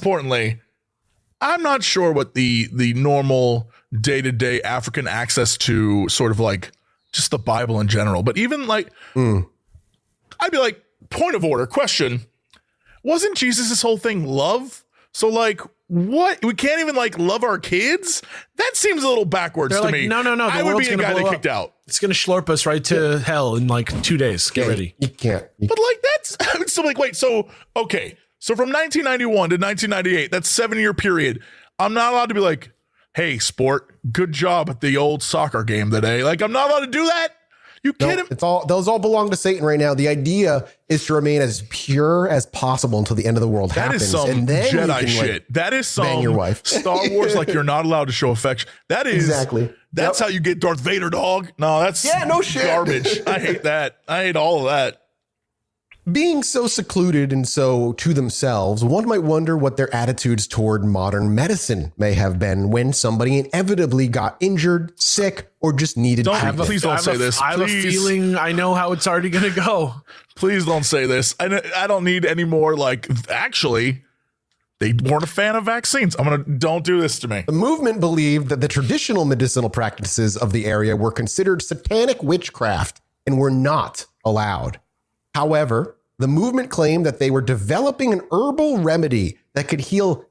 importantly, I'm not sure what the normal day-to-day African access to sort of like just the Bible in general, but even like, I'd be like, point of order, question, wasn't Jesus' whole thing love? So like, what? We can't even like love our kids? That seems a little backwards to me. No. I would be the guy that kicked out. It's going to slurp us right to hell in like 2 days. Get ready. You can't. But like, that's still like, wait, so, okay. So from 1991 to 1998, that's 7-year period. I'm not allowed to be like, hey, sport, good job at the old soccer game today. Like, I'm not allowed to do that. You kidding? Those all belong to Satan right now. The idea is to remain as pure as possible until the end of the world happens. That is some and then Jedi you can, shit. That is some bang your wife. Star Wars, like you're not allowed to show affection. That is exactly. That's how you get Darth Vader, dog. No, that's no shit. Garbage. I hate that. I hate all of that. Being so secluded and so to themselves, one might wonder what their attitudes toward modern medicine may have been when somebody inevitably got injured, sick, or just needed treatment. Please don't say this. I have a feeling I know how it's already going to go. Please don't say this. I don't need any more like, actually, they weren't a fan of vaccines. Don't do this to me. The movement believed that the traditional medicinal practices of the area were considered satanic witchcraft and were not allowed. However, the movement claimed that they were developing an herbal remedy that could heal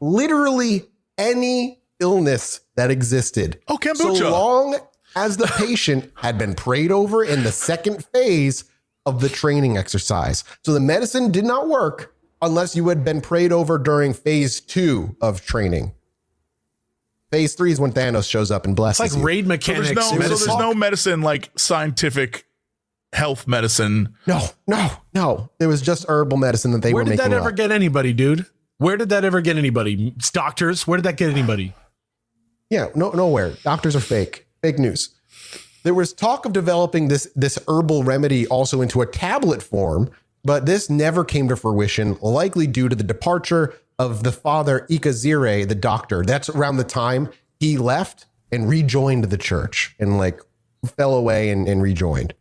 literally any illness that existed. Oh, kombucha. So long as the patient had been prayed over in the second phase of the training exercise. So the medicine did not work unless you had been prayed over during phase 2 of training. Phase 3 is when Thanos shows up and blesses It's like raid mechanics. So there's no medicine like scientific health medicine. No. There was just herbal medicine that they were making. Where did that ever get anybody, dude? Where did that ever get anybody? It's doctors. Where did that get anybody? Yeah, nowhere. Doctors are fake. Fake news. There was talk of developing this herbal remedy also into a tablet form, but this never came to fruition, likely due to the departure of the father Ikazire, the doctor. That's around the time he left and rejoined the church and like fell away and rejoined.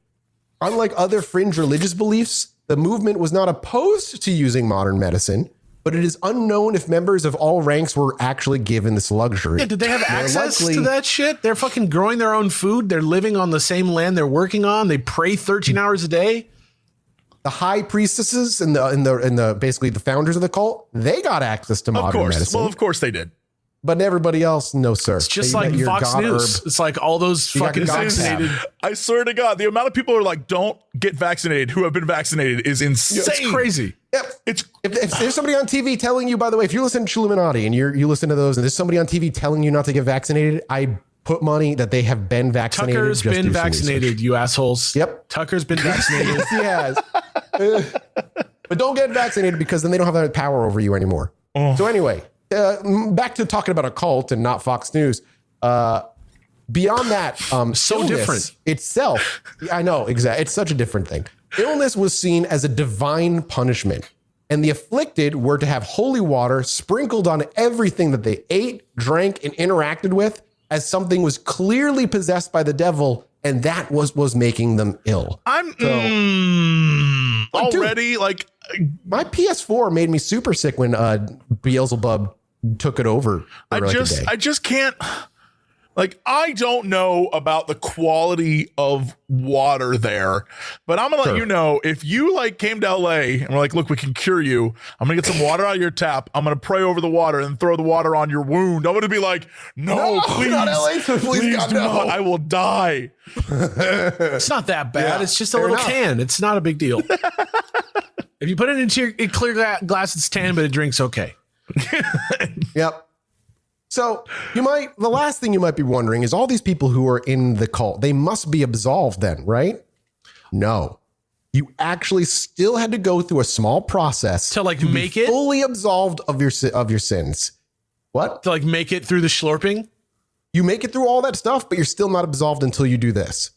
Unlike other fringe religious beliefs, the movement was not opposed to using modern medicine, but it is unknown if members of all ranks were actually given this luxury. Yeah, did they have access to that shit? They're fucking growing their own food. They're living on the same land they're working on. They pray 13 hours a day. The high priestesses and the basically the founders of the cult, they got access to modern medicine. Well, of course they did. But everybody else, no, sir. It's just like Fox News. It's like all those fucking vaccinated. I swear to God, the amount of people who are like, don't get vaccinated, who have been vaccinated is insane. It's crazy. Yep. If there's somebody on TV telling you, by the way, if you're listening to Illuminati and you listen to those and there's somebody on TV telling you not to get vaccinated, I put money that they have been vaccinated. Tucker's been vaccinated, you assholes. Yep. Tucker's been vaccinated. Yes, he has. But don't get vaccinated because then they don't have that power over you anymore. So anyway, back to talking about a cult and not Fox News. Beyond that, so different itself. I know, exactly. It's such a different thing. Illness was seen as a divine punishment, and the afflicted were to have holy water sprinkled on everything that they ate, drank, and interacted with, as something was clearly possessed by the devil, and that was making them ill. Already, like my PS4 made me super sick when Beelzebub took it over. I just can't. Like, I don't know about the quality of water there, but I'm gonna let you know, if you like came to LA and we're like, look, we can cure you. I'm gonna get some water out of your tap. I'm gonna pray over the water and throw the water on your wound. I'm gonna be like, no, please, not LA, please God, do no. not. I will die. It's not that bad. It's just a little can. It's not a big deal. If you put it into your clear glass, it's tan, but it drinks okay. Yep. So the last thing you might be wondering is all these people who are in the cult, they must be absolved then, right? No, you actually still had to go through a small process to like make it fully absolved of your sins. What? To like make it through the slurping? You make it through all that stuff, but you're still not absolved until you do this.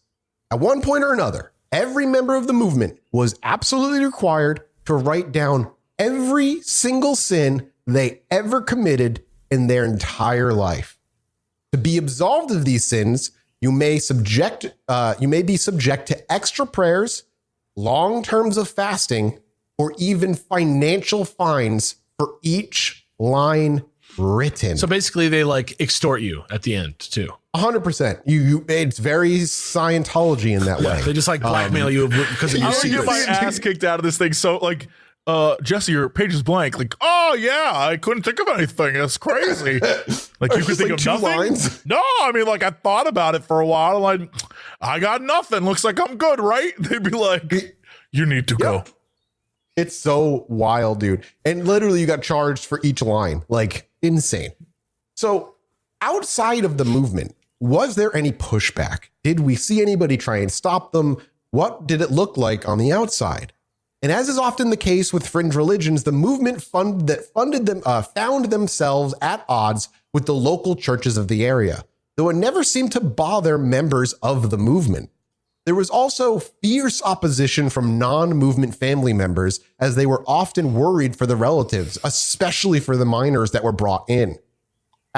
At one point or another, every member of the movement was absolutely required to write down every single sin they ever committed in their entire life. To be absolved of these sins, you may be subject to extra prayers, long terms of fasting, or even financial fines for each line written. So basically, they like extort you at the end too. 100%. You it's very Scientology in that way. They just like blackmail you because of your I would get my secrets. ass kicked out of this thing. So like, Jesse, your page is blank. Like, oh yeah, I couldn't think of anything. That's crazy. Like you could think of two nothing. lines? No, I mean like I thought about it for a while. Like I got nothing. Looks like I'm good, right? They'd be like, you need to go. It's so wild, dude. And literally you got charged for each line. Like insane. So outside of the movement, was there any pushback? Did we see anybody try and stop them? What did it look like on the outside? And as is often the case with fringe religions, the movement found themselves at odds with the local churches of the area, though it never seemed to bother members of the movement. There was also fierce opposition from non-movement family members, as they were often worried for the relatives, especially for the minors that were brought in.